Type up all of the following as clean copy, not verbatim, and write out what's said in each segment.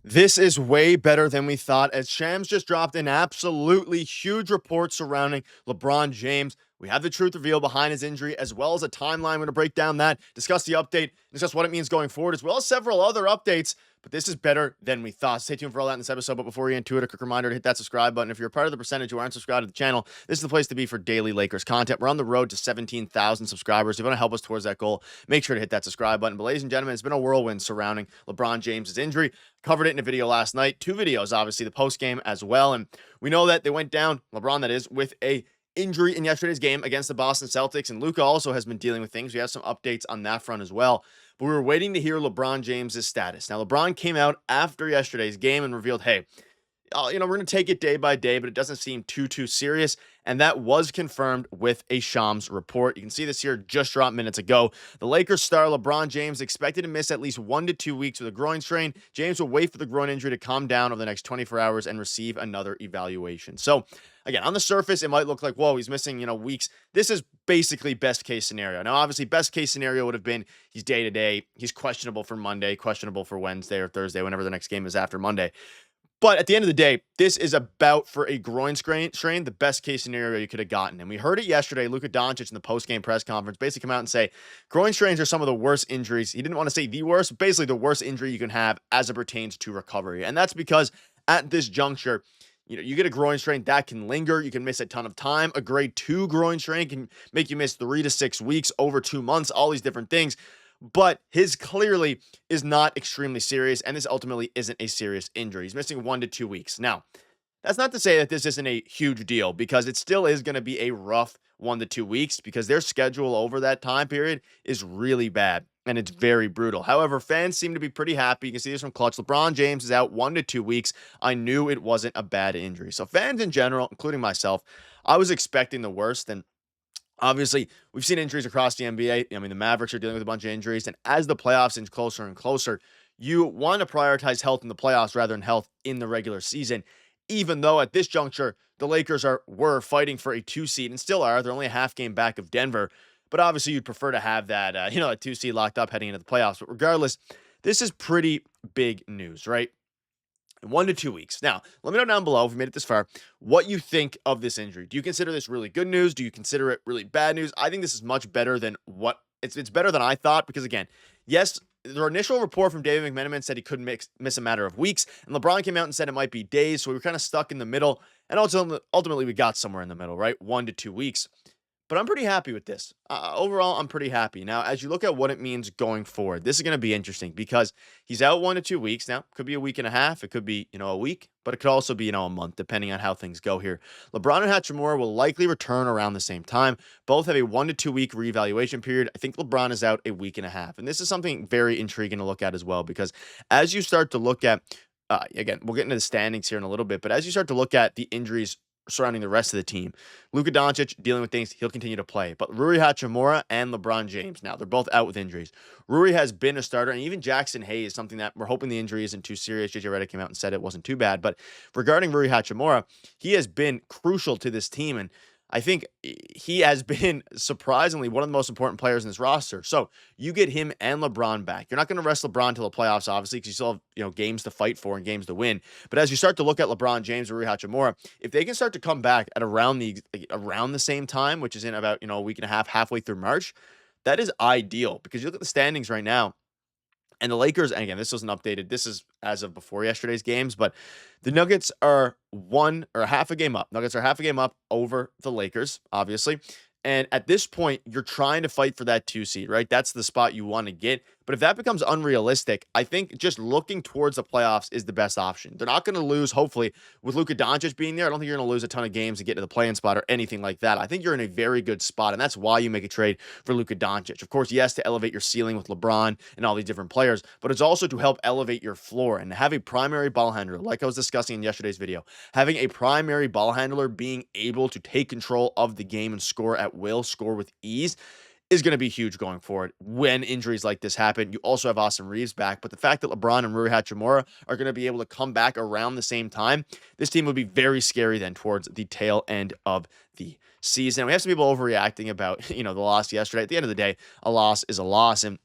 This is way better than we thought, as Shams just dropped an absolutely huge report surrounding LeBron James. We have the truth reveal behind his injury, as well as a timeline. We're going to break down that, discuss the update, discuss what it means going forward, as well as several other updates. But this is better than we thought. Stay tuned for all that in this episode. But before we get into it, a quick reminder to hit that subscribe button. If you're a part of the percentage who aren't subscribed to the channel, this is the place to be for daily Lakers content. We're on the road to 17,000 subscribers. If you want to help us towards that goal, make sure to hit that subscribe button. But ladies and gentlemen, it's been a whirlwind surrounding LeBron James' injury. Covered it in a video last night. 2 videos, obviously, the post game as well. And we know that they went down, LeBron that is, with a injury in yesterday's game against the Boston Celtics. And Luka also has been dealing with things. We have some updates on that front as well. But we were waiting to hear LeBron James' status. Now, LeBron came out after yesterday's game and revealed, hey, we're going to take it day by day, but it doesn't seem too serious. And that was confirmed with a Shams report. You can see this here just dropped minutes ago. The Lakers star LeBron James expected to miss at least 1 to 2 weeks with a groin strain. James will wait for the groin injury to calm down over the next 24 hours and receive another evaluation. So again, on the surface, it might look like, whoa, he's missing, weeks. This is basically best case scenario. Now, obviously, best case scenario would have been he's day to day. He's questionable for Monday, questionable for Wednesday or Thursday, whenever the next game is after Monday. But at the end of the day, this is about, for a groin strain, the best case scenario you could have gotten. And we heard it yesterday. Luka Doncic in the post-game press conference basically come out and say, groin strains are some of the worst injuries. He didn't want to say the worst, but basically the worst injury you can have as it pertains to recovery. And that's because at this juncture, you get a groin strain that can linger. You can miss a ton of time. A grade 2 groin strain can make you miss 3 to 6 weeks, over 2 months, all these different things. But his clearly is not extremely serious, and this ultimately isn't a serious injury. He's missing 1 to 2 weeks. Now, that's not to say that this isn't a huge deal, because it still is going to be a rough 1 to 2 weeks, because their schedule over that time period is really bad, and it's very brutal. However, fans seem to be pretty happy. You can see this from Clutch. LeBron James is out 1 to 2 weeks. I knew it wasn't a bad injury. So fans in general, including myself, I was expecting the worst, and obviously, we've seen injuries across the NBA. I mean, the Mavericks are dealing with a bunch of injuries. And as the playoffs inch closer and closer, you want to prioritize health in the playoffs rather than health in the regular season. Even though at this juncture, the Lakers were fighting for a 2 seed and still are. They're only a half game back of Denver. But obviously, you'd prefer to have that, a 2 seed locked up heading into the playoffs. But regardless, this is pretty big news, right? 1 to 2 weeks. Now, let me know down below, if you made it this far, what you think of this injury. Do you consider this really good news? Do you consider it really bad news? I think this is much better than it's better than I thought, because again, yes, the initial report from David McMenamin said he couldn't miss a matter of weeks, and LeBron came out and said it might be days, so we were kind of stuck in the middle, and ultimately we got somewhere in the middle, right? 1 to 2 weeks. But I'm pretty happy with this. Overall, I'm pretty happy. Now, as you look at what it means going forward, this is going to be interesting, because he's out 1 to 2 weeks. Now, could be a week and a half. It could be, a week, but it could also be, a month, depending on how things go here. LeBron and Hachimura will likely return around the same time. Both have a 1 to 2 week reevaluation period. I think LeBron is out a week and a half. And this is something very intriguing to look at as well, because as you start to look at, again, we'll get into the standings here in a little bit, but as you start to look at the injuries surrounding the rest of the team, Luka Doncic dealing with things, he'll continue to play. But Rui Hachimura and LeBron James, now they're both out with injuries. Rui has been a starter, and even Jackson Hayes, something that we're hoping the injury isn't too serious. JJ Redick came out and said it wasn't too bad. But regarding Rui Hachimura, he has been crucial to this team, and I think he has been surprisingly one of the most important players in this roster. So you get him and LeBron back. You're not going to rest LeBron till the playoffs, obviously, because you still have games to fight for and games to win. But as you start to look at LeBron James and Rui Hachimura, if they can start to come back at around the same time, which is in about a week and a half, halfway through March, that is ideal, because you look at the standings right now. And the Lakers, and again, this wasn't updated. This is as of before yesterday's games, but the Nuggets are half a game up. Nuggets are half a game up over the Lakers, obviously. And at this point, you're trying to fight for that 2 seed, right? That's the spot you want to get. But if that becomes unrealistic, I think just looking towards the playoffs is the best option. They're not going to lose, hopefully, with Luka Doncic being there. I don't think you're going to lose a ton of games to get to the play-in spot or anything like that. I think you're in a very good spot, and that's why you make a trade for Luka Doncic. Of course, yes, to elevate your ceiling with LeBron and all these different players, but it's also to help elevate your floor and have a primary ball handler, like I was discussing in yesterday's video. Having a primary ball handler being able to take control of the game and score at will, score with ease, is going to be huge going forward when injuries like this happen. You also have Austin Reaves back, but the fact that LeBron and Rui Hachimura are going to be able to come back around the same time, this team would be very scary then towards the tail end of the season. We have some people overreacting about, the loss yesterday. At the end of the day, a loss is a loss, and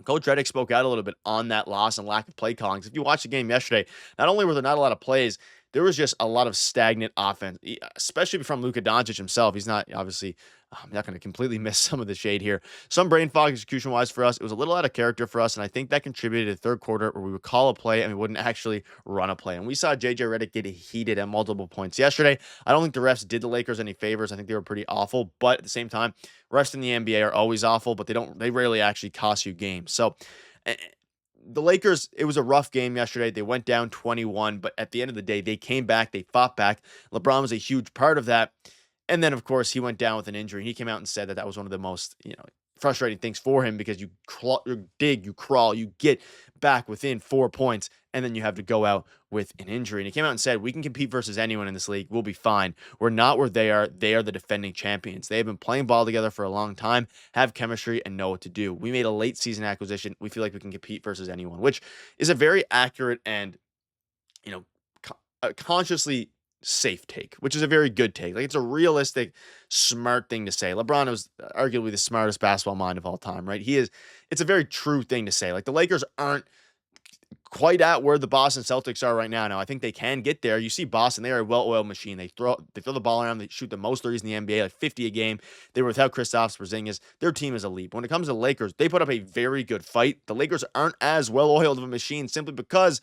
Coach Redick spoke out a little bit on that loss and lack of play calling. 'Cause if you watch the game yesterday, not only were there not a lot of plays, there was just a lot of stagnant offense, especially from Luka Doncic himself. He's not obviously, I'm not going to completely miss some of the shade here. Some brain fog execution wise for us. It was a little out of character for us. And I think that contributed to the third quarter where we would call a play and we wouldn't actually run a play. And we saw JJ Redick get heated at multiple points yesterday. I don't think the refs did the Lakers any favors. I think they were pretty awful. But at the same time, refs in the NBA are always awful, but they rarely actually cost you games. So, eh, the Lakers, it was a rough game yesterday. They went down 21, but at the end of the day, they came back, they fought back. LeBron was a huge part of that. And then, of course, he went down with an injury. He came out and said that that was one of the most, frustrating things for him because you dig, you crawl, you get back within 4 points, and then you have to go out with an injury. And he came out and said, "We can compete versus anyone in this league. We'll be fine. We're not where they are. They are the defending champions. They have been playing ball together for a long time, have chemistry, and know what to do. We made a late season acquisition. We feel like we can compete versus anyone," which is a very accurate and, you know, consciously safe take, which is a very good take. Like, it's a realistic, smart thing to say. LeBron is arguably the smartest basketball mind of all time, right? He is. It's a very true thing to say. Like, the Lakers aren't quite at where the Boston Celtics are right now. Now, I think they can get there. You see Boston, they are a well-oiled machine. They throw the ball around. They shoot the most threes in the NBA, like 50 a game. They were without Kristaps Porzingis. Their team is elite. But when it comes to the Lakers, they put up a very good fight. The Lakers aren't as well-oiled of a machine simply because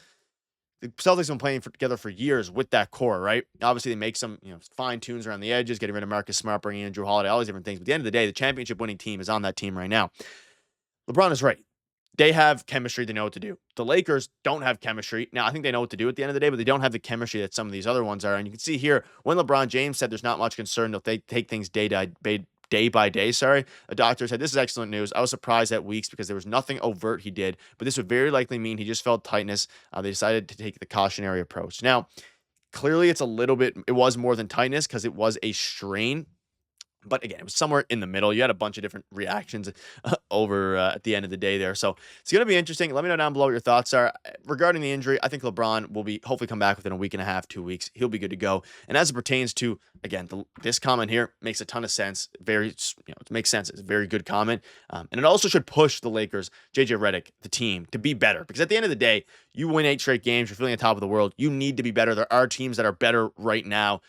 the Celtics have been playing together for years with that core, right? Obviously, they make some, fine tunes around the edges, getting rid of Marcus Smart, bringing in Drew Holiday, all these different things. But at the end of the day, the championship winning team is on that team right now. LeBron is right. They have chemistry. They know what to do. The Lakers don't have chemistry. Now, I think they know what to do at the end of the day, but they don't have the chemistry that some of these other ones are. And you can see here, when LeBron James said there's not much concern, they'll take things day by day. A doctor said, "This is excellent news. I was surprised at weeks because there was nothing overt he did, but this would very likely mean he just felt tightness." They decided to take the cautionary approach. Now, clearly it was more than tightness because it was a strain. But again, it was somewhere in the middle. You had a bunch of different reactions over at the end of the day there. So it's going to be interesting. Let me know down below what your thoughts are. Regarding the injury, I think LeBron will be hopefully come back within a week and a half, 2 weeks. He'll be good to go. And as it pertains to, again, this comment here makes a ton of sense. It makes sense. It's a very good comment. And it also should push the Lakers, JJ Redick, the team, to be better. Because at the end of the day, you win 8 straight games. You're feeling on top of the world. You need to be better. There are teams that are better right now.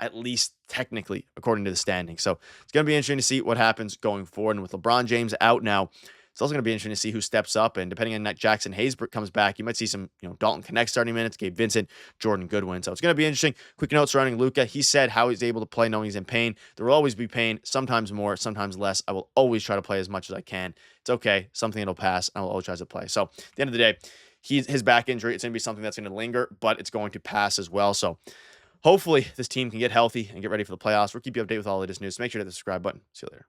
At least technically, according to the standing. So it's going to be interesting to see what happens going forward. And with LeBron James out now, it's also going to be interesting to see who steps up. And depending on that Jackson Hayes comes back, you might see some, Dalton Knecht starting minutes, Gabe Vincent, Jordan Goodwin. So it's going to be interesting. Quick note surrounding Luka. He said how he's able to play knowing he's in pain. There will always be pain, sometimes more, sometimes less. I will always try to play as much as I can. It's okay. Something that'll pass. I will always try to play. So at the end of the day, his back injury, it's going to be something that's going to linger, but it's going to pass as well. So hopefully this team can get healthy and get ready for the playoffs. We'll keep you updated with all the latest news. So make sure to hit the subscribe button. See you later.